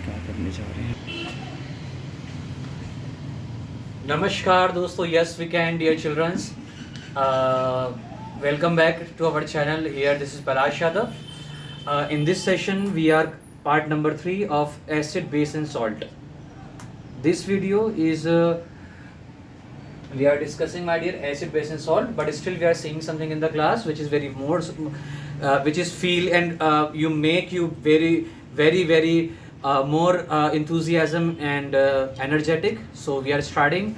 क्या करने जा रहे हैं? Namaskar दोस्तों, yes we can dear childrens. Welcome back to our channel. Here this is Palash Yadav. In this session we are part number 3 of acid, base and salt. This video is we are discussing, my dear, acid, base and salt, but still we are seeing something in the class which is very more which is feel and you make you very more enthusiasm and energetic. So we are starting.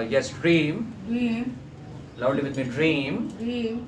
Yes, dream Dream, loudly with me. Dream, dream,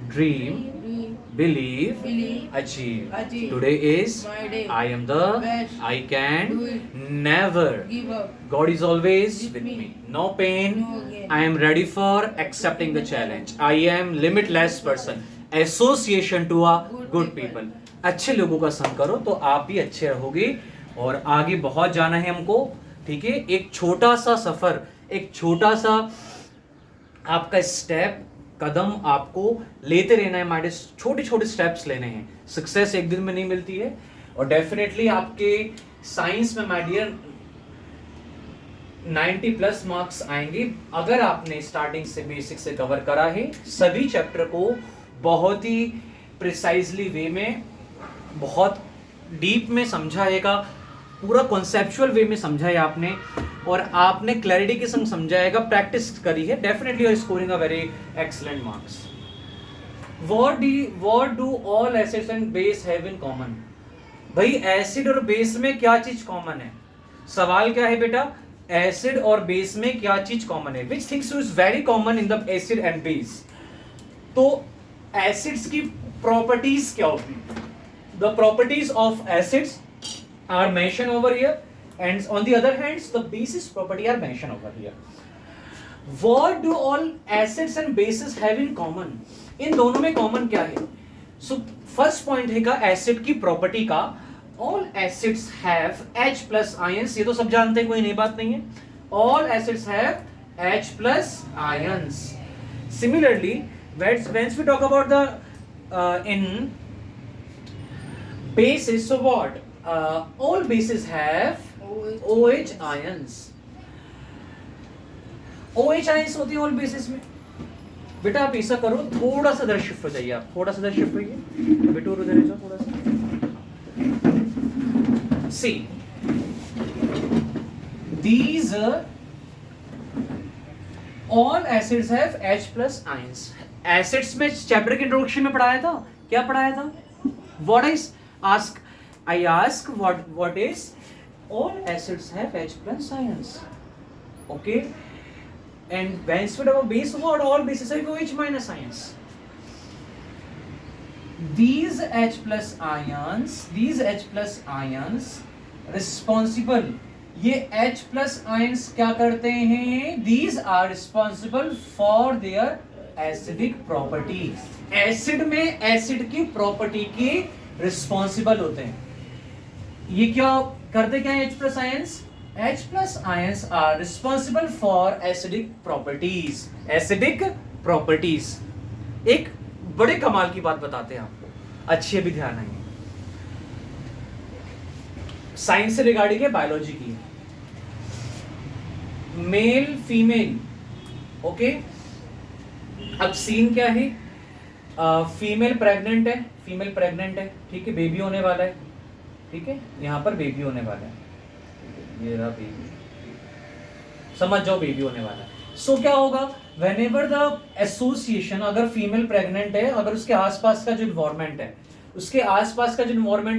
dream, dream, believe, believe, achieve. achieve. Today is My day. I am the Best. I can Do it. never. Give up. God is always With with me. me. No pain. No gain. I am ready for accepting the challenge. I am limitless person. Association to a good people. अच्छे लोगों का संग करो तो आप भी अच्छे रहोगे और आगे बहुत जाना है हमको. ठीक है, एक छोटा सा सफर, एक छोटा सा आपका स्टेप, कदम आपको लेते रहना है. हमारे छोटे छोटे स्टेप्स लेने हैं. सक्सेस एक दिन में नहीं मिलती है और डेफिनेटली आपके साइंस में माय डियर 90 प्लस मार्क्स आएंगे अगर आपने स्टार्टिंग से बेसिक से कवर करा है. सभी चैप्टर को बहुत ही प्रिसाइजली वे में, बहुत डीप में समझाएगा, पूरा कॉन्सेप्चुअल वे में समझा है आपने और आपने क्लैरिटी के संग समझाएगा. प्रैक्टिस करी है, definitely you are scoring a very excellent marks. What do all acids and base have in common? भाई एसिड और बेस में क्या चीज कॉमन है? सवाल क्या है बेटा? एसिड और बेस में क्या चीज कॉमन है? Which things is very common in the acid and base? तो एसिड्स की प्रॉपर्टीज क्या होती है? The properties of acids are mentioned over here and on the other hand the bases property are mentioned over here. What do all acids and bases have in common? इन दोनों में common क्या है? So first point है का acid की property का, all acids have H plus ions. ये तो सब जानते हैं, कोई नई बात नहीं है. All acids have H plus ions. Similarly, when we talk about the in bases, so what? All bases have OH ions. OH ions होती है all bases में. बेटा आप ऐसा करो, थोड़ा सा इधर शिफ्ट हो जाइए. आप थोड़ा सा इधर शिफ्ट होइए. बेटू उधर जाओ थोड़ा सा. See, these all acids have H plus ions. Acids में चैप्टर के इंट्रोडक्शन में पढ़ाया था. क्या पढ़ाया था? What is ask? I ask what is all acids have H plus ions. Okay, and when we talk about base, what all bases have OH minus ions. These H plus ions responsible. ये H plus ions क्या करते हैं? These are responsible for their acidic properties. Acid में acid की property की responsible होते हैं. ये क्या करते क्या है? H plus ions. H plus ions are responsible for acidic properties. Acidic properties. एक बड़े कमाल की बात बताते हैं आपको, अच्छे भी ध्यान आएंगे. साइंस से रिगार्डिंग है, बायोलॉजी की है. Male female. ओके, अब सीन क्या है? फीमेल प्रेग्नेंट है. ठीक है, बेबी होने वाला है. ठीक है, यहाँ पर बेबी होने वाला है. ये रहा बेबी, समझ जाओ बेबी होने वाला है. सो क्या होगा? व्हेनेवर द एसोसिएशन, अगर फीमेल प्रेग्नेंट है, अगर उसके आसपास का जो इन्वायरमेंट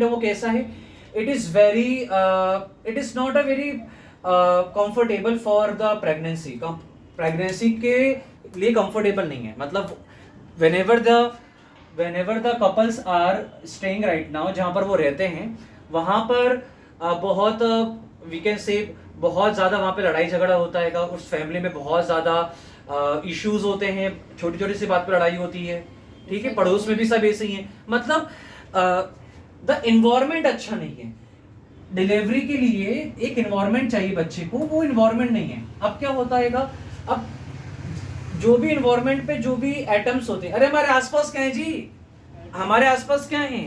है वो कैसा है? It is not a very comfortable for the pregnancy के लिए कंफर्टेबल नहीं है. मतलब whenever the couples are staying right now, जहां पर वो रहते हैं वहां पर बहुत वी कैन से बहुत ज़्यादा वहाँ पे लड़ाई झगड़ा होता है. उस फैमिली में बहुत ज़्यादा इश्यूज होते हैं, छोटी छोटी सी बात पर लड़ाई होती है. ठीक है, पड़ोस में भी सब ऐसे ही हैं. मतलब द इन्वायरमेंट अच्छा नहीं है. डिलीवरी के लिए एक इन्वायरमेंट चाहिए बच्चे को, वो इन्वायरमेंट नहीं है. अब क्या होता है? अब जो भी इन्वायरमेंट पे जो भी एटम्स होते हैं, अरे हमारे आसपास क्या है जी? हमारे आसपास क्या है?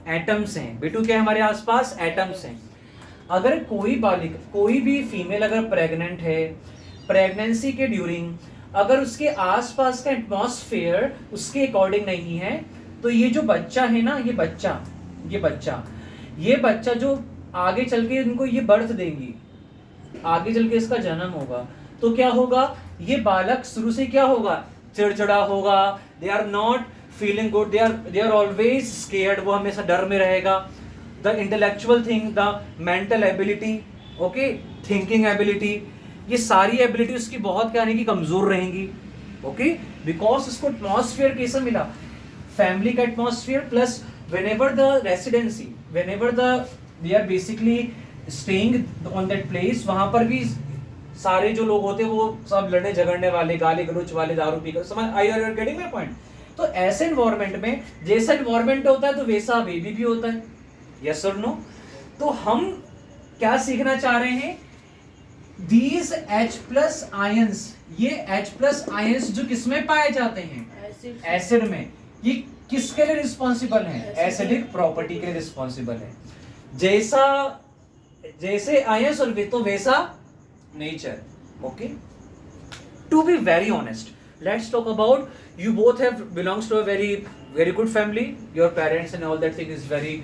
एटम्स हैं बेटू, क्या है हमारे आसपास? एटम्स हैं। अगर कोई बालिका, कोई भी फीमेल अगर प्रेग्नेंट है, प्रेगनेंसी के ड्यूरिंग अगर उसके आसपास का एटमॉस्फेयर उसके अकॉर्डिंग नहीं है, तो ये जो बच्चा है ना, ये बच्चा जो आगे चल के इनको ये बर्थ देंगी, आगे चल के इसका जन्म होगा, तो क्या होगा? ये बालक शुरू से क्या होगा? चिड़चिड़ा होगा, they are not feeling good, they are always scared, वो हमेशा डर में रहेगा। The intellectual thing, the mental ability, okay, thinking ability, ये सारी एबिलिटी उसकी बहुत क्या नहीं की कमजोर रहेंगी, ओके, बिकॉज उसको एटमॉस्फेयर कैसा मिला? फैमिली का atmosphere plus whenever the residency, whenever they are basically staying on that place, वहां पर भी सारे जो लोग होते हैं वो सब लड़ने झगड़ने वाले, गाली गलौज वाले, दारू पीकर, समझ I R getting my point? तो ऐसे एनवायरनमेंट में जैसा एनवायरनमेंट होता है तो वैसा बेबी भी होता है, यस और नो? तो हम क्या सीखना चाह रहे हैं? These H+ आयंस, ये H+ आयंस जो किसमें पाए जाते हैं? एसिड में। ये किसके लिए रिस्पॉन्सिबल है? एसिडिक प्रॉपर्टी के लिए रिस्पॉन्सिबल है। जैसे आयंस और तो वैसा nature, okay. To be very honest, let's talk about, you both have belongs to a very good family, your parents and all that thing is very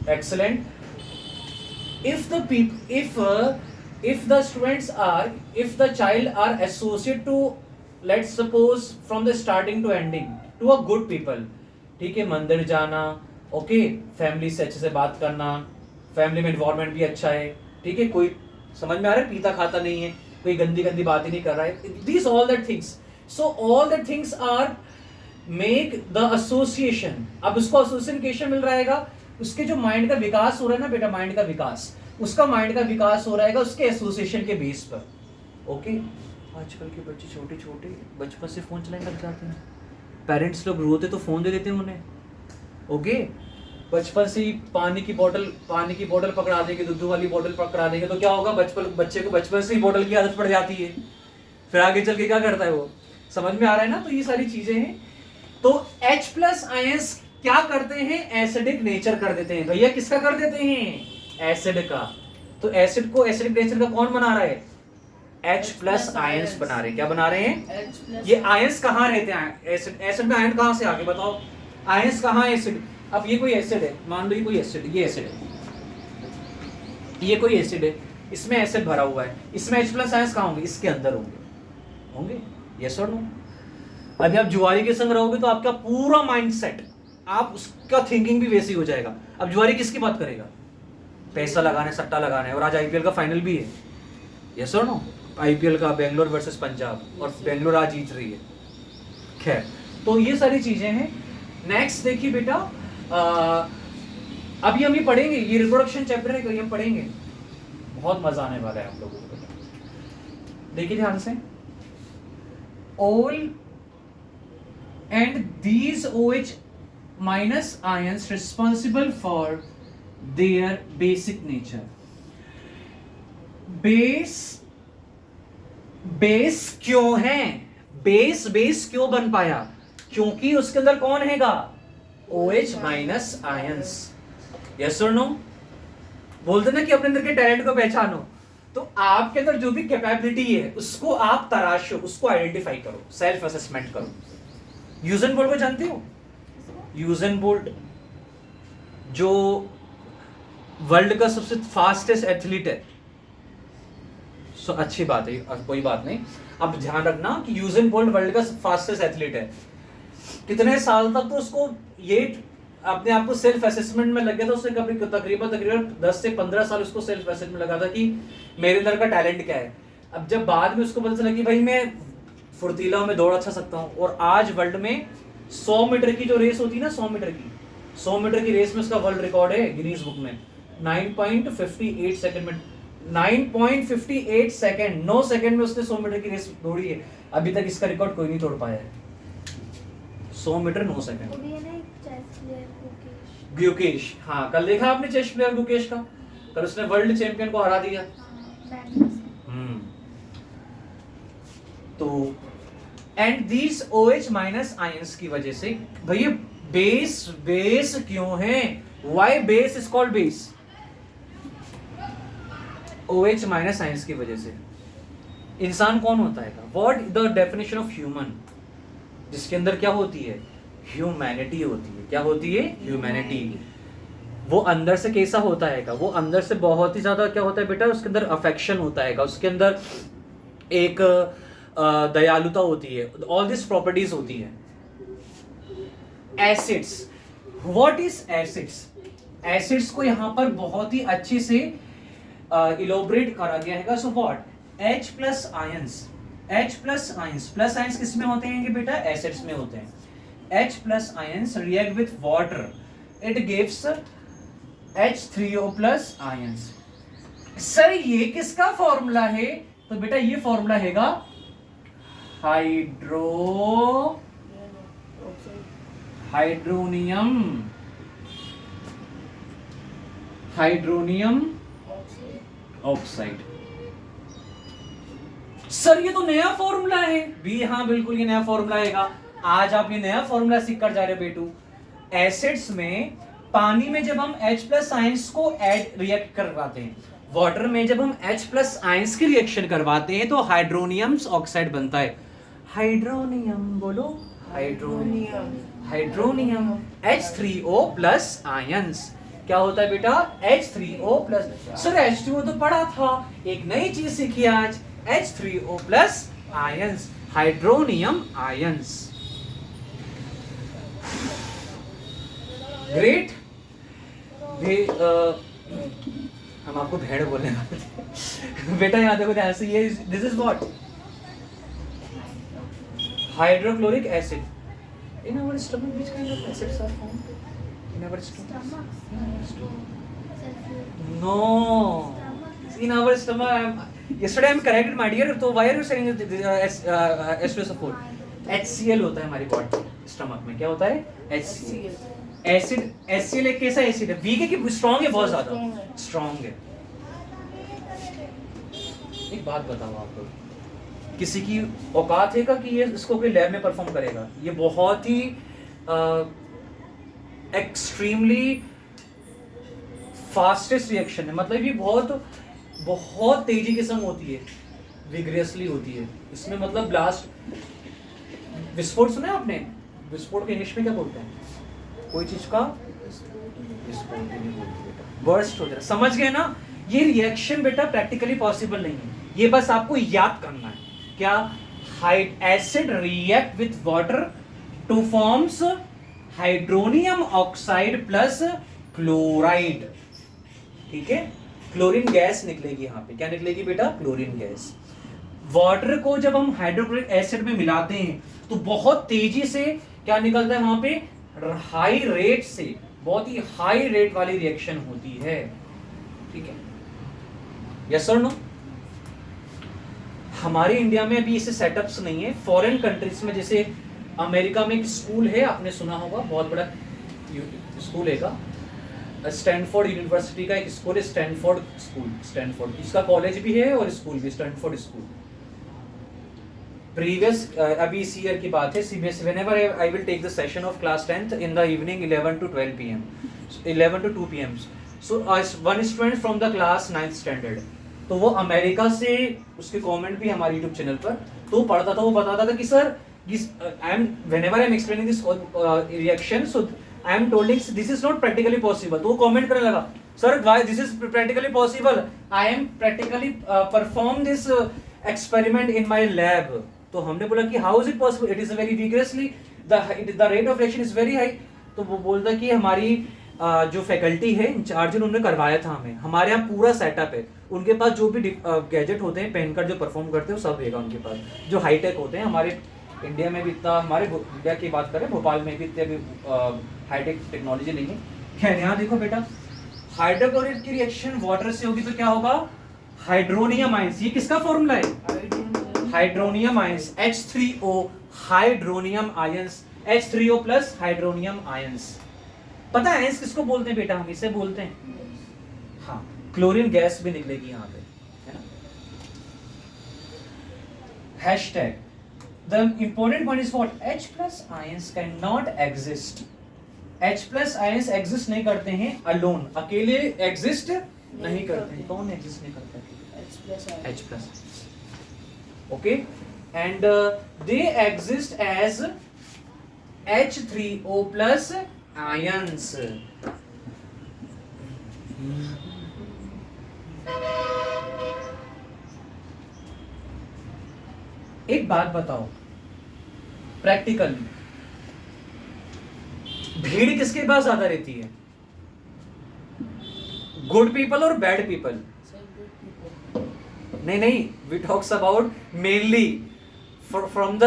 excellent. If the students are, if the child are associated to, let's suppose from the starting to ending to a good people, ठीक है, मंदिर जाना, okay, family से अच्छे से बात करना, family में एनवायरनमेंट भी अच्छा है, ठीक है, कोई समझ में आ रहा है, पीता खाता नहीं है, कोई गंदी गंदी बातें नहीं कर रहा है, these all that things, so all that things are make the association. अब उसको एसोसिएशन मिल रहेगा, उसके जो माइंड का विकास हो रहा है ना बेटा, माइंड का विकास, उसका माइंड का विकास हो रहेगा उसके एसोसिएशन के बेस पर, ओके। आजकल के बच्चे छोटे छोटे बचपन से फोन चलाने लग जाते हैं, पेरेंट्स लोग रोते तो फोन दे देते हैं उन्हें, ओके। बचपन से ही पानी की बोतल पकड़ा देंगे, दूध वाली बोतल पकड़ा देंगे, तो क्या होगा? बच्चे को बचपन से ही बोतल की आदत पड़ जाती है, फिर आगे चल के क्या करता है वो, समझ में आ रहा है ना? तो ये सारी चीजें हैं। तो H+ आयंस क्या करते हैं? एसिडिक नेचर कर देते हैं। भैया किसका कर देते हैं? एसिड का। तो एसिड को एसिडिक नेचर का कौन बना रहा है? H+ आयंस बना रहे हैं। क्या बना रहे हैं? ये आयंस कहाँ रहते हैं? एसिड में आयन कहाँ से आगे बताओ? आयंस कहाँ है? एसिड। अब ये कोई एसिड है, मान लो ये कोई एसिड, ये एसिड है, ये कोई एसिड है, इसमें एसिड भरा हुआ है, इसमें H+ आयंस कहाँ होंगे? इसके अंदर होंगे, यस और नो? अभी आप जुआरी के संग रहोगे तो आपका पूरा माइंडसेट, आप उसका थिंकिंग भी वैसी हो जाएगा। अब जुआरी किसकी बात करेगा? पैसा लगाने, सट्टा लगाने, और आज आईपीएल का फाइनल भी है, यस और नो? आईपीएल का बेंगलोर वर्सेस पंजाब, और बेंगलोर आज जीत रही है। खैर, तो ये सारी चीजें हैं। नेक्स्ट देखिए बेटा, अभी हम ये पढ़ेंगे, ये रिप्रोडक्शन चैप्टर है, हम पढ़ेंगे, बहुत मजा आने वाला है आप लोगों को। देखिए ध्यान से, all and these OH- ions responsible for their basic nature. Base क्यों है? बेस क्यों बन पाया? क्योंकि उसके अंदर कौन हैगा? OH- आयंस, यस और नो? बोलते ना कि अपने अंदर के टैलेंट को पहचानो, तो आपके अंदर जो भी कैपेबिलिटी है उसको आप तराशो, उसको आइडेंटिफाई करो, सेल्फ असेसमेंट करो। यूसेन बोल्ट को जानते हो? यूसेन बोल्ट जो वर्ल्ड का सबसे फास्टेस्ट एथलीट है, सो अच्छी बात है, कोई बात नहीं। अब ध्यान रखना कि यूसेन बोल्ट वर्ल्ड का फास्टेस्ट एथलीट है। कितने साल तक तो उसको ये अपने आप को सेल्फ असेसमेंट में लग गया था, उसने तकरीबन 10 से 15 साल उसको सेल्फ असेसमेंट लगा था कि मेरे अंदर का टैलेंट क्या है। अब जब बाद में उसको पता चला कि भाई मैं फुर्तीला हूं, मैं दौड़ अच्छा सकता हूं, और आज वर्ल्ड में 100 मीटर की जो रेस होती है ना, 100 मीटर की रेस में उसका वर्ल्ड रिकॉर्ड है गिनीज बुक में, 9.58 सेकंड में, 9.58 सेकंड, 9 सेकंड में उसने 100 मीटर की रेस दौड़ी है। अभी तक इसका रिकॉर्ड कोई नहीं तोड़ पाया है, 100 मीटर 9 सेकंड। गुकेश, हाँ, कल देखा आपने चेस प्लेयर गुकेश का, कल उसने वर्ल्ड चैंपियन को हरा दिया। तो and this OH minus ions की वजह से। भैया बेस बेस क्यों है? Why base is called base? OH minus ions की वजह से। इंसान कौन होता है? What the definition of human, जिसके अंदर क्या होती है? ह्यूमैनिटी होती है। क्या होती है? ह्यूमैनिटी। वो अंदर से कैसा होता है? वो अंदर से बहुत ही ज्यादा क्या होता है बेटा? उसके अंदर अफेक्शन होता है, उसके अंदर एक दयालुता होती है, ऑल दिस प्रॉपर्टीज होती है। Acids, what is acids? Acids को यहां पर बहुत ही अच्छे से इलोबरेट करा गया है। So what? H plus ions, H plus ions, plus ions किस में होते हैं बेटा? एसिड्स में होते हैं। H plus ions react with water, it gives H3O plus ions. Sir ये किसका फॉर्मूला है? तो बेटा ये फॉर्मूला हैगा हाइड्रोनियम ऑक्साइड। सर ये तो नया फॉर्मूला है भी। हाँ बिल्कुल ये नया फॉर्मूला हैगा। आज आप ये नया फॉर्मूला सीख कर जा रहे हो बेटू। एसिड्स में, पानी में जब हम H प्लस आयंस को ऐड रिएक्ट करवाते हैं, वाटर में जब हम H प्लस आयंस की रिएक्शन करवाते हैं तो हाइड्रोनियम ऑक्साइड बनता है। हाइड्रोनियम बोलो, hydronium, hydronium H3O plus ions. क्या होता है बेटा? H3O plus. सर H2O तो पढ़ा था, एक नई चीज सीखी आज, H3O plus ions, hydronium ions. Great. हम आपको भेड़ बोलने वाले थे। बेटा यहाँ देखो ध्यान से, ये this is what? Hydrochloric acid. In our stomach which kind of acids are found in our stomach? No, in our stomach. yesterday I'm corrected my dear, तो why are you saying H2SO4? HCl होता है हमारी body, stomach में क्या होता है? HCl। Acid, HCl एक कैसा एसिड है? वीक है कि स्ट्रॉन्ग है? बहुत ज्यादा स्ट्रॉन्ग है। एक बात बताओ आप लोग, किसी की औकात है कि ये इसको कोई लैब में परफॉर्म करेगा? ये बहुत ही एक्सट्रीमली फास्टेस्ट रिएक्शन है, मतलब ये बहुत तेजी के संग होती है, विग्रियसली होती है। इसमें मतलब ब्लास्ट, विस्फोट सुना है आपने? विस्फोट के इंग्लिश में क्या बोलते हैं? कोई चीज का विस्फोट नहीं बोलते बेटा, बर्स्ट हो जाए। समझ गए ना? ये रिएक्शन बेटा प्रैक्टिकली पॉसिबल नहीं है, ये बस आपको याद करना है। क्या? Acid react with water two forms hydronium oxide plus chloride. ठीक है, क्लोरीन गैस निकलेगी यहाँ पे। क्या निकलेगी बेटा? Chlorine gas. वाटर को जब हम हाइड्रोक्लोरिक एसिड में मिलाते हैं तो बहुत तेजी से क्या निकलता है वहां पे? हाई रेट से, बहुत ही हाई रेट वाली रिएक्शन होती है। ठीक है, यस और नो? हमारे इंडिया में अभी इसे सेटअप्स नहीं है। फॉरेन कंट्रीज में, जैसे अमेरिका में एक स्कूल है, आपने सुना होगा, बहुत बड़ा स्कूल है, स्टैनफोर्ड यूनिवर्सिटी का एक स्कूल है, स्टैनफोर्ड स्कूल। स्टैनफोर्ड, इसका कॉलेज भी है और स्कूल भी, स्टैनफोर्ड स्कूल। प्रीवियस अभी इस ईयर की बात है, CBSE, whenever I will take the session of class 10th in the evening 11 to 12 p.m. 11 to 2 p.m. So one student from the class 9th standard, तो वो अमेरिका से, उसके कमेंट भी हमारे YouTube चैनल पर, तो पढ़ता था, वो बताता था कि sir whenever I am explaining this reaction, so I am told this is not practically possible. तो वो कमेंट करने लगा, sir why this is practically possible? I am practically perform this experiment in my lab. तो हमने बोला कि how is it possible? It is very विग्रेसली, the rate of reaction is very high. तो वो बोलता कि हमारी जो फैकल्टी है इंचार्ज, उन्होंने करवाया था हमें, हमारे यहाँ पूरा सेटअप है, उनके पास जो भी गैजेट होते हैं पहनकर जो परफॉर्म करते हैं वो सब रहेगा उनके पास, जो हाईटेक होते हैं। हमारे इंडिया में भी इतना, हमारे इंडिया की बात करें, भोपाल में भी इतने हाईटेक टेक्नोलॉजी नहीं है। खैर यहाँ देखो बेटा, हाइड्रोक्लोरिक की रिएक्शन वाटर से होगी तो क्या होगा? Hydronium ions. ये किसका फॉर्मूला है? Hydronium ions, H3O, hydronium ions, H3O plus hydronium ions. पता है आयंस किसको बोलते हैं बेटा? हम इसे बोलते हैं, हाँ, क्लोरीन गैस भी निकलेगी यहाँ पे, है ना? Hashtag The important point is what? H plus ions cannot exist. H plus ions exist नहीं करते हैं alone, अकेले exist नहीं करते हैं. कौन exist नहीं करता है? H plus. Okay, and they exist as H3O plus ions. एक बात बताओ, प्रैक्टिकल भीड़ किसके पास ज्यादा रहती है? गुड पीपल और बैड पीपल? नहीं, we talks about mainly from the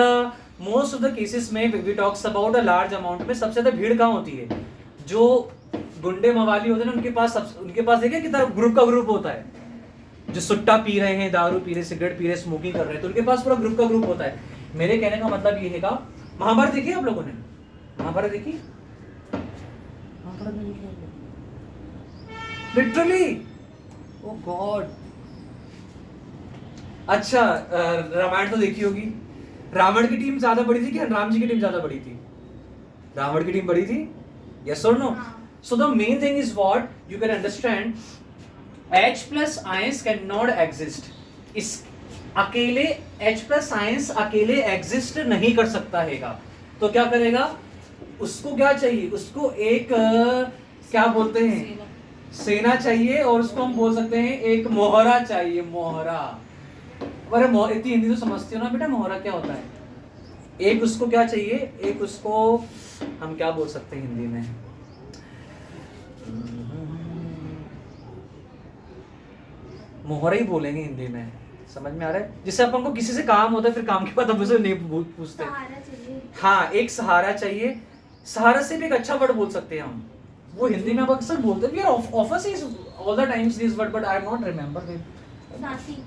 most of the cases में we talks about a large amount में सबसे ज्यादा भीड़ कहाँ होती है? जो गुंडे मवाली होते हैं उनके पास देखिए कितना ग्रुप का ग्रुप होता है. जो सुट्टा पी रहे हैं, दारू पी रहे, सिगरेट पी रहे, स्मोकिंग कर रहे हैं, तो उनके पास पूरा ग्रुप का ग्रुप होता है. मेरे कहने का मतलब ये है, महाभारत देखी आप लोगों ने? महाभारत देखी? लिटरली, ओह गॉड. अच्छा, रामायण तो देखी होगी. रावण की टीम ज्यादा बड़ी थी कि राम जी की टीम ज्यादा बड़ी थी? रावण की टीम बड़ी थी. यस और no? So the main thing is what you can understand. H plus ions cannot exist. इस अकेले H plus ions अकेले exist नहीं कर सकता हैगा. तो क्या करेगा? उसको क्या चाहिए? उसको एक क्या बोलते हैं, सेना चाहिए, और उसको हम बोल सकते हैं एक मोहरा चाहिए. मोहरा. अरे इतनी हिंदी तो समझती हो ना बेटा, मोहरा क्या होता है? एक उसको क्या चाहिए? एक उसको हम क्या बोल सकते हैं हिंदी में? मोहरा ही बोलेंगे हिंदी में. समझ में आ रहा है? जिससे अपन को किसी से काम होता है, फिर काम के बाद हम उसे नहीं पूछते. हाँ, एक सहारा चाहिए. सहारा से भी एक अच्छा वर्ड बोल सकते हैं हम. वो हिंदी में हम अक्सर बोलते हैं. We are offers is all the times this word, but I am not remember it. साथी.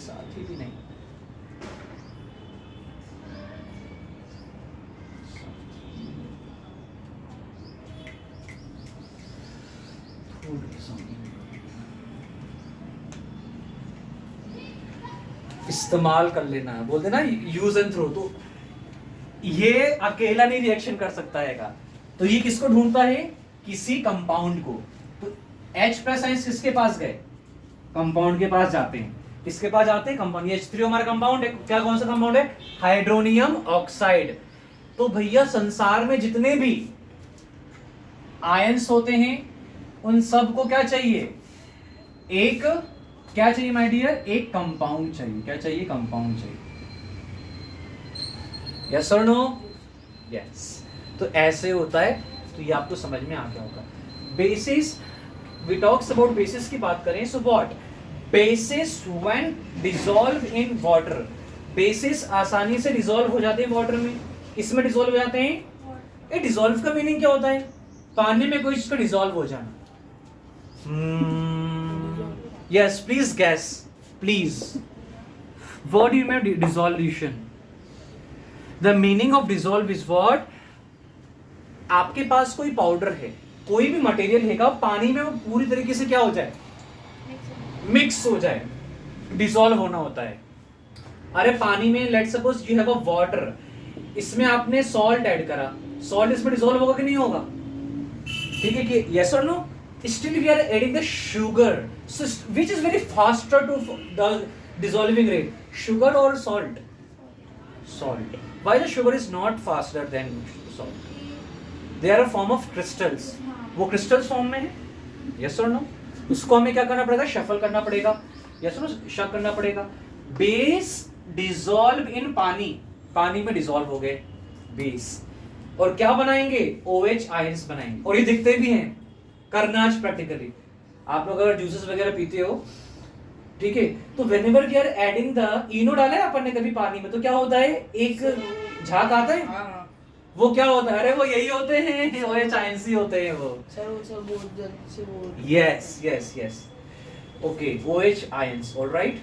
साथी भी नहीं. इस्तेमाल कर लेना, बोलते ना यूज एंड थ्रो. तो ये अकेला नहीं रिएक्शन कर सकता हैगा. तो ये किसको ढूंढता है? किसी कंपाउंड को. तो H प्लस आयंस किसके पास गए? कंपाउंड के पास जाते हैं. किसके पास जाते हैं? कंपाउंड. ये H3O हमारा कंपाउंड है. क्या कौन सा कंपाउंड है? Hydronium oxide. तो भैया संसार में जितने भी आयंस होते हैं उन सबको क्या चाहिए? एक क्या चाहिए माय डियर? एक कंपाउंड चाहिए. क्या चाहिए? कंपाउंड चाहिए. यस और नो? यस. तो ऐसे होता है. तो ये आपको समझ में आ गया होगा. Basis, we talks about basis की बात करें. So what? Basis when dissolve in water. Basis आसानी से डिसॉल्व हो जाते हैं वाटर में. इसमें डिसॉल्व हो जाते हैं. ये डिसॉल्व का मीनिंग क्या होता है? पानी में कोई चीज का डिसॉल्व हो जाना. Yes, please guess. Please. What do you mean dissolution? The meaning of dissolve is what? आपके पास कोई पाउडर है, कोई भी मटेरियल है, पानी में वो पूरी तरीके से क्या हो जाए? मिक्स हो जाए. डिसॉल्व होना होता है. अरे पानी में let suppose you have a water, इसमें आपने सॉल्ट ऐड करा. सॉल्ट इसमें डिसॉल्व होगा कि नहीं होगा? ठीक है कि यस और no? Still we are adding the sugar, so which is very faster to the dissolving rate, sugar or salt? Salt. Why the sugar is not faster than salt? They are a form of crystals. वो crystals form में है. Yes or no? उसको हमें क्या करना पड़ेगा? Shuffle करना पड़ेगा. Yes or no? Shuffle करना पड़ेगा. Base dissolve in पानी. पानी में dissolve हो गए base. और क्या बनाएंगे? OH ions बनाएंगे. और ये दिखते भी हैं. करनाच प्रैक्टिकली. आप लोग अगर जूसेस वगैरह पीते हो, ठीक है, तो whenever we are adding the Eno डाला है अपन ने कभी पानी में, तो क्या होता है? एक झाग आता है. वो क्या होता है? अरे वो यही होते हैं, OH आयंस ही होते हैं वो. Yes yes yes. Okay, OH ions. Alright,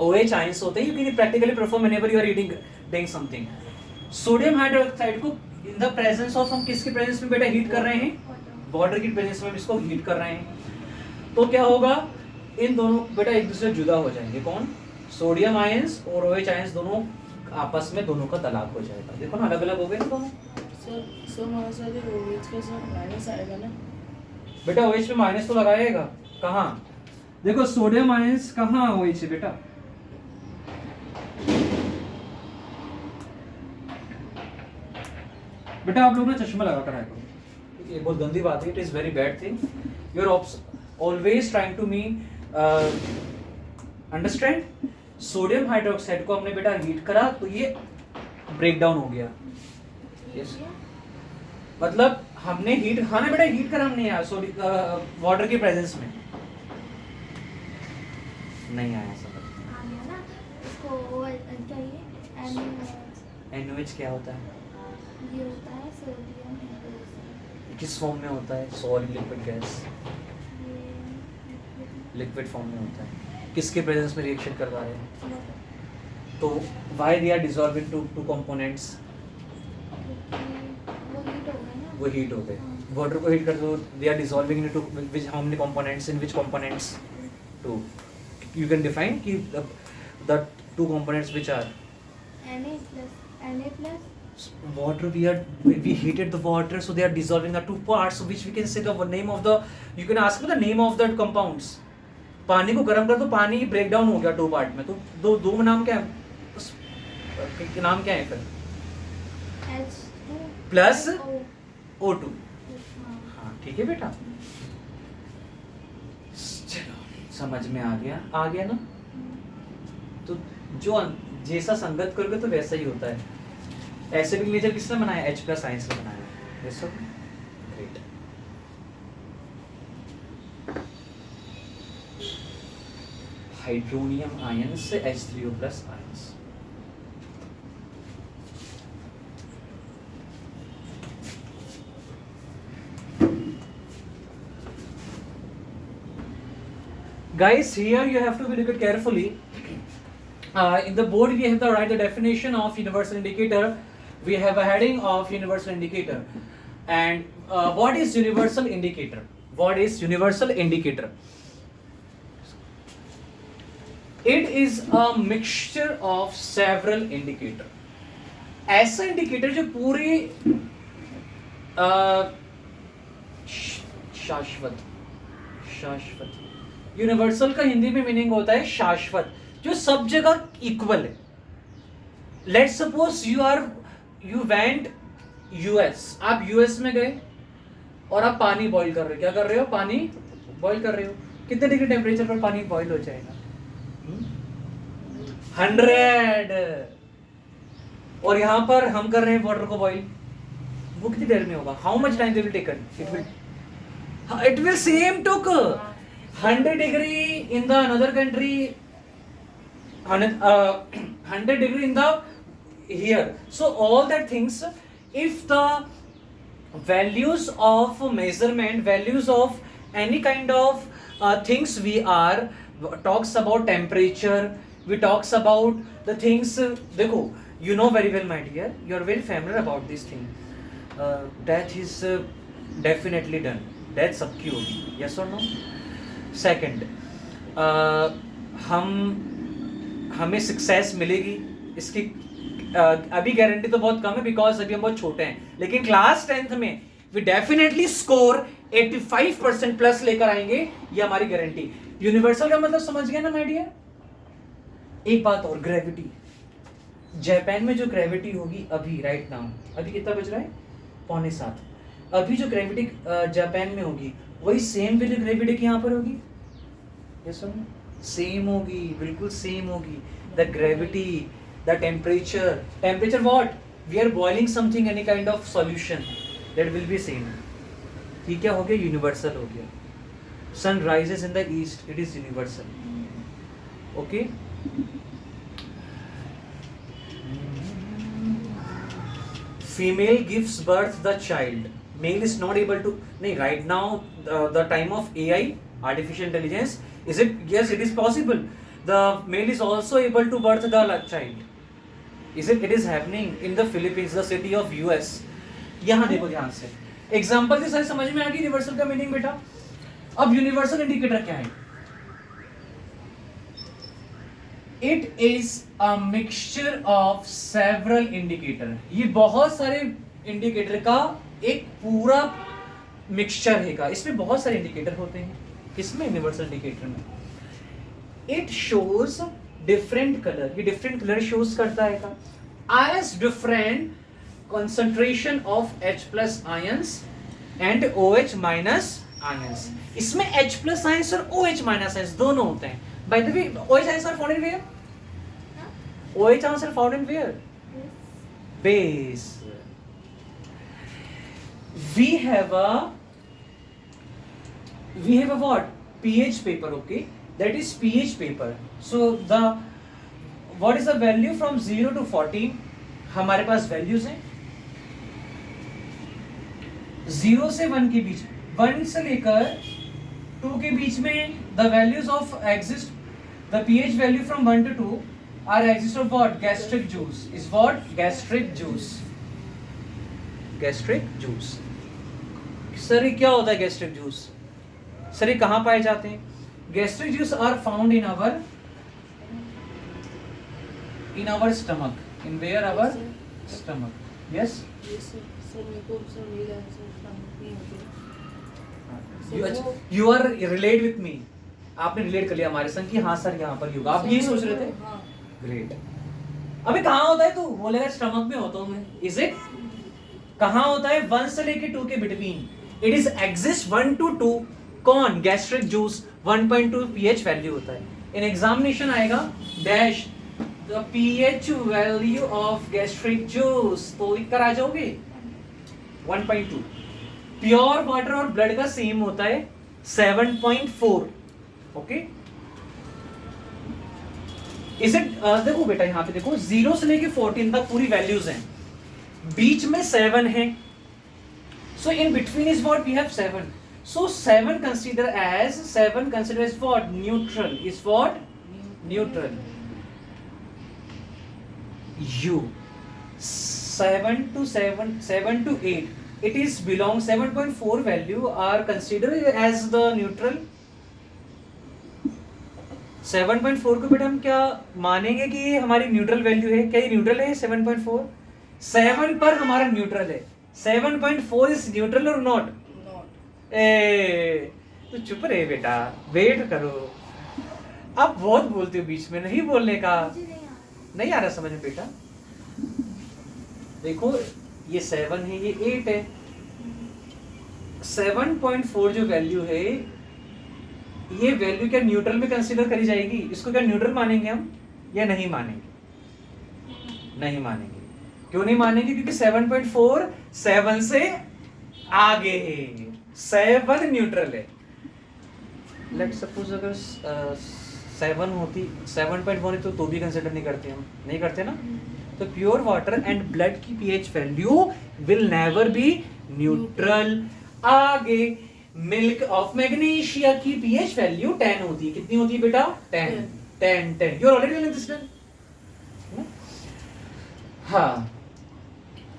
OH ions होते हैं. You can practically perform whenever you are eating doing something. Sodium hydroxide को इन द प्रेजेंस ऑफ, हम किसके प्रेजेंस में बेटा हीट कर रहे हैं? वाटर की प्रेजेंस में इसको हीट कर रहे हैं. तो क्या होगा? इन दोनों बेटा एक दूसरे से जुदा हो जाएंगे. कौन? सोडियम आयंस और OH आयंस दोनों आपस में दोनों का तलाक हो जाएगा। देखो ना अलग अलग हो गए ना दोनों। सर हमारे साथ एक OH का सर माइनस आएगा ना। बेटा OH पे माइनस तो लगाएगा, कहाँ देखो सोडियम आयंस कहाँ OH है बेटा, बेटा आप लोग ना चश्मा लगा कर आया करो, ये बहुत गंदी बात है, it is very bad thing, you are always trying to me understand. Sodium hydroxide को हमने बेटा हीट करा तो ये ब्रेक डाउन हो गया, yes. मतलब हमने हीट, हाँ ना बेटा हीट करा हमने यार वाटर की प्रेजेंस में, नहीं आया समझ आ गया ना। इसको क्या ये NOH क्या होता है, ये होता है सोडियम हाइड्रोक्साइड। किस फॉर्म में होता है, सॉलिड लिक्विड गैस, ये लिक्विड फॉर्म में होता है, किसके प्रेजेंस में रिएक्शन करवा रहे हैं, तो why they are dissolve into two components, वो हीट हो गए ना। वो हीट हो गए, वाटर को हीट कर दो they are dissolving into which how many components, in which components, two, you can define ki the two components which are Na plus water, we heated the water so they are dissolving the two parts, so which we can say the name of the, you can ask me the name of the compounds। पानी को गर्म कर दो, पानी break down हो गया two part में, तो दो नाम क्या है, नाम क्या है फिर, H2 प्लस O। O2, हाँ ठीक है बेटा, चलो समझ में आ गया ना, तो जो जैसा संगत करोगे तो वैसा ही होता है। एसिडिक नेचर किसने बनाया, H+ आयंस ने बनाया, ये सब ग्रेट। हाइड्रोनियम आयन से H3O+ ions, guys here you have to look at carefully, in the board we have to write the definition of universal indicator, we have a heading of universal indicator, and what is universal indicator, what is universal indicator, it is a mixture of several indicator, ऐसा indicator जो पूरी शाश्वत, universal का हिंदी में meaning होता है शाश्वत, जो सब जगह इक्वल है। Let's suppose you went US, आप US में गए और आप पानी बॉईल कर रहे हो, क्या कर रहे हो, पानी बॉईल कर रहे हो, कितने डिग्री टेम्परेचर पर पानी बॉईल हो जाएगा, 100, और यहाँ पर हम कर रहे हैं वाटर को बॉईल, वो कितनी देर में होगा, how much time they will taken, it will same took 100 degree in the another country, 100 degree in the here, so all that things, if the values of measurement, values of any kind of things, we are talks about temperature, we talks about the things, देखो you know very well my dear, you are very familiar about this thing, death is definitely done, death सबकी होगी, yes or no, second हमें success मिलेगी, इसकी अभी guarantee तो बहुत कम है बिकॉज अभी हम बहुत छोटे हैं, लेकिन क्लास 10th में वी डेफिनेटली स्कोर 85% प्लस लेकर आएंगे, ये हमारी गारंटी। यूनिवर्सल का मतलब समझ गया ना माय डियर। एक बात और, ग्रेविटी, जापान में जो ग्रेविटी होगी अभी राइट नाउ, अभी कितना बज रहा है, 6:45, अभी जो ग्रेविटी जापान में होगी वही सेम वे जो ग्रेविटी यहाँ पर होगी, यस और नो, सेम होगी, बिल्कुल सेम होगी। The gravity, the temperature what, we are boiling something, any kind of solution, that will be same. ठीक है, हो गया, यूनिवर्सल हो गया। Sun rises in the east, it is universal, okay. Female gives birth the child, male is not able to, नहीं right now the time of AI, artificial intelligence, is it, yes it is possible, the male is also able to birth the child, is it is happening in the Philippines, the city of US। यहाँ देखो ध्यान से, example से सारी समझ में आ गई universal का मीनिंग बेटा। अब यूनिवर्सल इंडिकेटर क्या है, it is a mixture of several indicator, ये बहुत सारे इंडिकेटर का एक पूरा मिक्सचर है का, इसमें बहुत सारे इंडिकेटर होते हैं, इसमें यूनिवर्सल इंडिकेटर में इट शोज डिफरेंट कलर, ये डिफरेंट कलर शोज करता है का as different concentration of H plus ions and OH minus ions. इसमें H plus ions और OH minus ions दोनों होते हैं. By the way, OH ions are found in where? OH ions are found in where? Base. We have a what? pH paper, okay? That is pH paper. So what is the value from 0 to 14? हमारे पास values हैं 0 से 1 के बीच, 1 से लेकर 2 के बीच में the values of exist, the pH value from 1 to 2 are exist of what? Gastric juice is what? Gastric juice. Gastric juice. Sir ये क्या होता है gastric juice? सर ये कहाँ पाए जाते हैं? Gastric juice are found in our stomach. In where? Our stomach. Yes? Yes, sir. Sir मेरे को सर मिला है सर stomach नहीं होती। You are relate with me. आपने रिलेट कर लिया हमारे संग कि हाँ सर यहाँ पर योगा, आप यही सोच रहे थे? हाँ। ग्रेट। अबे कहाँ होता है तू? बोलेगा स्टमक में होता हूँ मैं। Is it? कहाँ होता है? 1 से लेके 2 के between. It is exist 1 to 2. कौन? गैस्ट्रिक जूस 1.2 pH वैल्यू होता है। इन एग्जामिनेशन आएगा dash the pH value of gastric juice, तो लिख कर आ जाओगे 1.2। प्योर वाटर और ब्लड का सेम होता है 7.4। ओके, इसे देखो बेटा यहाँ पे देखो 0 से लेके 14 तक पूरी वैल्यूज हैं, बीच में 7 है, so in between is what we have 7, so 7 consider as what? Neutral is what? Neutral. U 7 to 8 it is belong 7.4 value are considered as the neutral. 7.4 को बेटा हम क्या मानेंगे कि ये हमारी न्यूट्रल वैल्यू है? क्या ये न्यूट्रल है? 7.4 7 पर हमारा न्यूट्रल है, 7.4 इज न्यूट्रल और नॉट? ए तो चुप रहे बेटा, वेट करो, आप बहुत बोलते हो बीच में, नहीं बोलने का, नहीं आ रहा समझ में बेटा। देखो ये 7 है, ये 8 है, 7.4 जो वैल्यू है ये वैल्यू क्या न्यूट्रल में कंसीडर करी जाएगी? इसको क्या न्यूट्रल मानेंगे हम या नहीं मानेंगे? नहीं मानेंगे। क्यों नहीं मानेंगे? क्योंकि 7.4 7 से आगे है, 7 न्यूट्रल है। लेट्स सपोज अगर 7 होती 7.1 तो भी कंसीडर नहीं करते हम, नहीं करते ना। तो प्योर वाटर एंड ब्लड की pH value will never be neutral. आगे मिल्क ऑफ मैग्नीशिया की पीएच वैल्यू 10 होती है, कितनी होती है बेटा? 10 you are already learning this. हाँ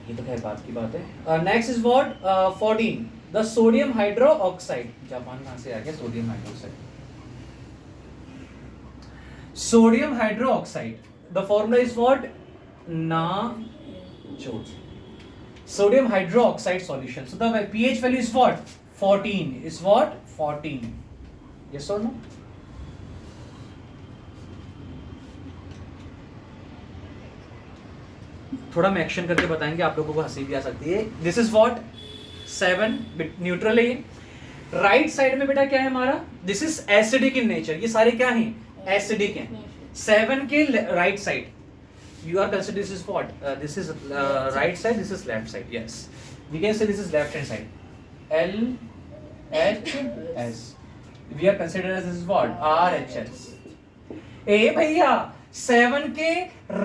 ये तो खैर बात की बात है। Next is what? 14 the sodium hydroxide. Japan कहां से आ गया sodium hydroxide? Sodium hydroxide the formula is what? NaCO. Sodium hydroxide solution. So the pH value is what? 14. Is what? 14. Yes or no? थोड़ा हम action करके बताएंगे, आप लोगों को हंसी भी आ सकती है। This is what? 7 न्यूट्रल है। राइट साइड में बेटा क्या है हमारा? This is acidic in nature, ये सारे क्या हैं? एसिडिक हैं। 7 के right side you are consider this is what? This is right side, this is left side. Yes, we can say this is left hand side. LHS. We are considered as this is what? RHS. ए भैया 7 के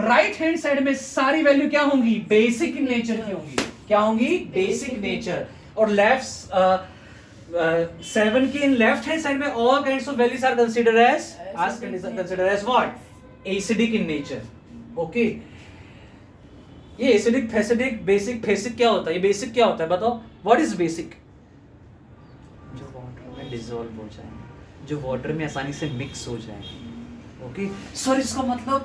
right hand side में सारी value क्या होंगी? Basic in nature की होंगी। क्या होंगी? Basic nature. और लेफ्ट 7 के इन लेफ्ट हैंड साइड में all kinds of values are considered as what? Acidic in nature. Okay ये एसिडिक, फैसिडिक, बेसिक, फेसिक क्या होता है? ये बेसिक क्या होता है बताओ? What is basic? जो वाटर में डिसॉल्व हो जाए, जो वाटर में आसानी से मिक्स हो जाए, ओके सर इसका मतलब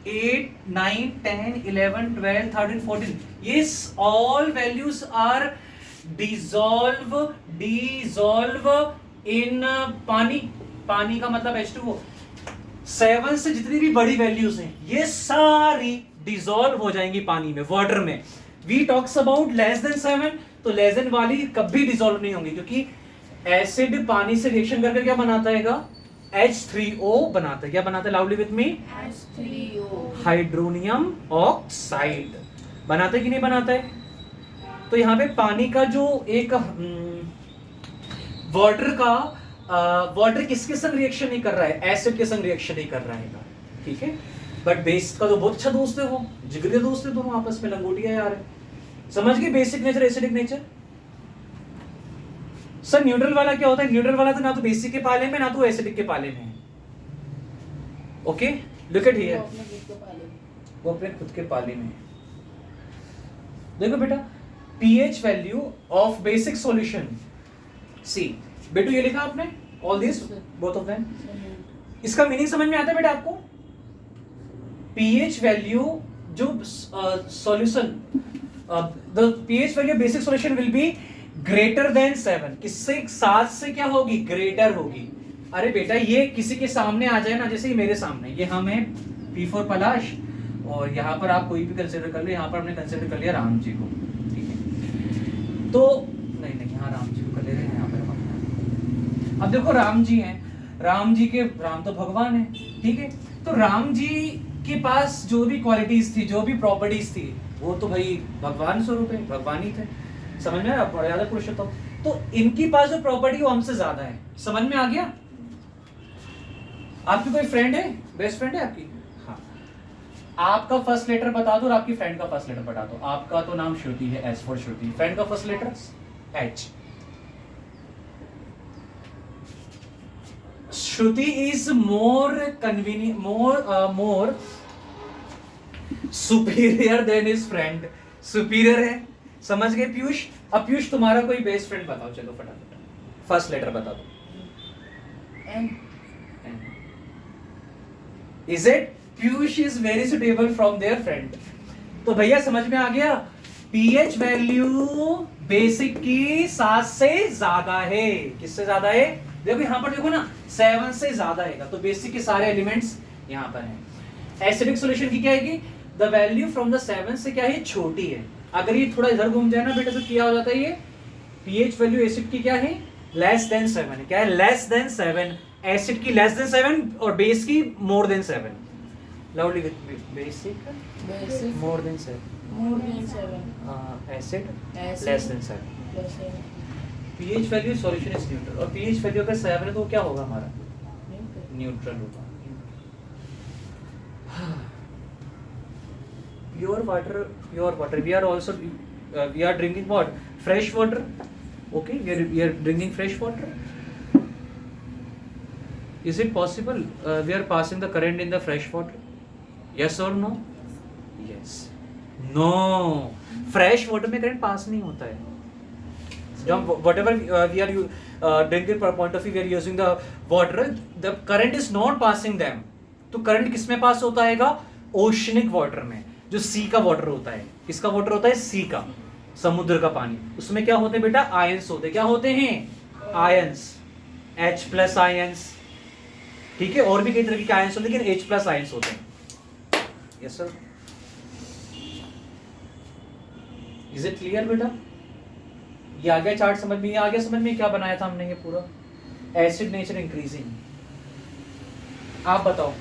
8, 9, 10, 11, 12, 13, 14 ये all values are dissolve in पानी. पानी का मतलब H2O. 7 से जितनी भी बड़ी वैल्यूज हैं ये सारी डिसॉल्व हो जाएंगी पानी में, वाटर में. We talks about less than 7, तो लेस देन वाली कभी डिसॉल्व नहीं होंगी क्योंकि एसिड पानी से रिएक्शन करके क्या बनाता है H3O बनाता है. क्या बनाता है? Loudly with me. H3O. Hydronium oxide बनाता है कि नहीं बनाता है? तो यहाँ पे पानी का जो एक वाटर किसके संग रिएक्शन नहीं कर रहा है? एसिड के संग रिएक्शन नहीं कर रहा है. ठीक है, बट बेस का तो बहुत अच्छा दोस्त है, वो जिगरी दोस्त है, दोनों आपस में लंगोटिया यार. समझ गए basic nature acidic nature. Sir neutral वाला क्या होता है? न्यूट्रल वाला तो ना तो बेसिक के पाले में ना तो एसिडिक के पाले में है. ओके लुक एट हियर, वो अपने खुद के पाले में. देखो बेटा pH value of basic solution. See बेटू ये लिखा आपने all this both of them. इसका मीनिंग समझ में आता है बेटा आपको? pH वैल्यू जो solution the pH value basic solution will be greater than 7. किससे? 7 से क्या होगी? ग्रेटर होगी. अरे बेटा ये किसी के सामने आ जाए ना, जैसे ये मेरे सामने, ये हम है P4 पलाश और यहाँ पर आप कोई भी कंसिडर कर लो. यहाँ पर हमने कंसिडर कर लिया राम जी को. ठीक है, तो नहीं यहाँ राम जी को कर ले रहे हैं. यहाँ पर हम अब देखो राम जी हैं, राम तो भगवान है. ठीक है, तो राम जी के पास जो भी क्वालिटीज थी, जो भी प्रॉपर्टीज थी, वो तो भाई भगवान स्वरूप है, भगवान ही थे. समझ में आया? ज्यादा पुरुषोत्तम. तो इनकी पास जो प्रॉपर्टी वो हमसे ज्यादा है. समझ में आ गया? आपकी कोई फ्रेंड है, बेस्ट फ्रेंड है आपकी? हाँ, आपका फर्स्ट लेटर बता दो और आपकी फ्रेंड का फर्स्ट लेटर बता दो. आपका तो नाम श्रुति है, एस फॉर श्रुति. फ्रेंड का first letter H. Shruti is more convenient, more superior than his friend. Superior है. समझ गए पीयूष? अब पीयूष तुम्हारा कोई बेस्ट फ्रेंड बताओ, चलो फटाफट. फर्स्ट लेटर बता दो. M. Is it? Piyush is very suitable from their friend. तो भैया समझ में आ गया? pH वैल्यू बेसिक की 7 से ज्यादा है. किससे ज्यादा है? देखो यहाँ पर देखो ना, 7 से ज्यादा है तो बेसिक के सारे एलिमेंट्स यहाँ पर हैं. एसिडिक सॉल्यूशन की क्या है? द वैल्यू फ्रॉम द 7 से क्या है? छोटी है. अगर ये थोड़ा इधर घूम जाए ना बेटा तो क्या हो जाता है? ये pH वैल्यू एसिड की क्या है? Less than 7. क्या है? Less than 7. एसिड की लेस देन 7 और बेस की more than 7. Loudly with basic more than 7. Acid less than 7. pH value solution is neutral और pH वैल्यू अगर 7 है तो क्या होगा हमारा? न्यूट्रल होगा. Pure water. We are also we are drinking what? Fresh water. Okay, we are drinking fresh water. Is it possible we are passing the current in the fresh water? Yes or no? Yes. No. Fresh water में current pass नहीं होता है. जब whatever we are drinking point of view, we are using the water. The current is not passing them. तो current किस में पास होता है? ओशनिक वाटर में, जो सी का वाटर होता है. किसका वाटर होता है? सी का, समुद्र का पानी. उसमें क्या होते हैं बेटा? आयंस होते हैं. क्या होते हैं? आयंस. H+ ions. ठीक है, और भी कई तरह के आयंस होते हैं लेकिन H+ आयंस होते हैं. Yes sir. Is it clear बेटा? ये आ गया चार्ट समझ में? ये आ गया समझ में क्या बनाया था हमने? ये पूरा एसिड नेचर इंक्रीजिंग. आप बताओ.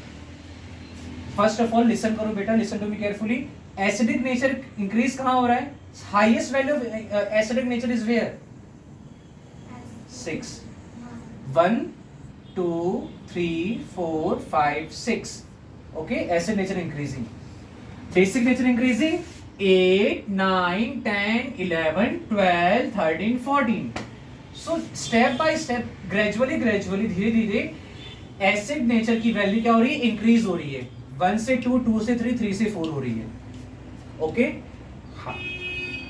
फर्स्ट ऑफ ऑल लिसन करो बेटा, listen to me carefully. Acidic nature increase कहां हो रहा है? Highest value of acidic nature is where? 6. 1 2 3 4 5 6. Okay, acid nature increasing. Basic nature increasing 8 9 10 11 12 13 14. So step by step, gradually धीरे धीरे एसिड नेचर की value क्या हो रही है? इंक्रीज हो रही है. 1 से 2, 2 से 3, 3 से 4 हो रही है. ओके हाँ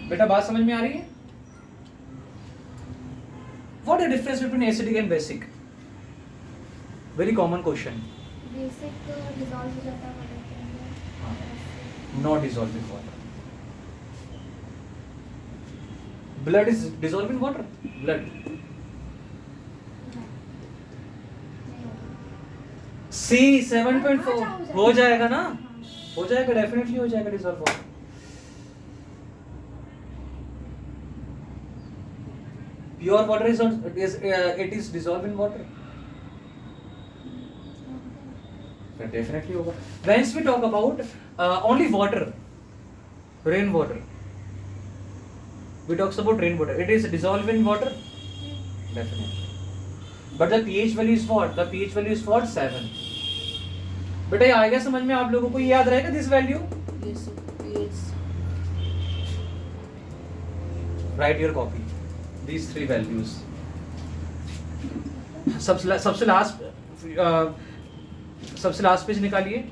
बेटा, बात समझ में आ रही है? What is the difference between acidic and basic? Very common question. Basic dissolve हो जाता है वाटर के अंदर। Not dissolve in water. Blood is dissolve in water. Blood C 7.4 हो जाएगा ना, हो जाएगा, डेफिनेटली हो जाएगा dissolve water. Pure water is it is dissolve in water, definitely होगा। Once we talk about only water, rain water, we talks about rain water, it is dissolved in water, definitely, but the pH value is what? The pH value is what? 7. बेटा ये आ गया समझ में आप लोगों को? ये याद रहेगा this value? Yes, sir. Yes. Write your copy these 3 values. सबसे लास्ट पेज निकालिए,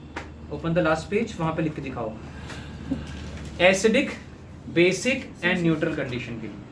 ओपन द लास्ट पेज, वहां पे लिख के दिखाओ acidic, basic and neutral condition के लिए।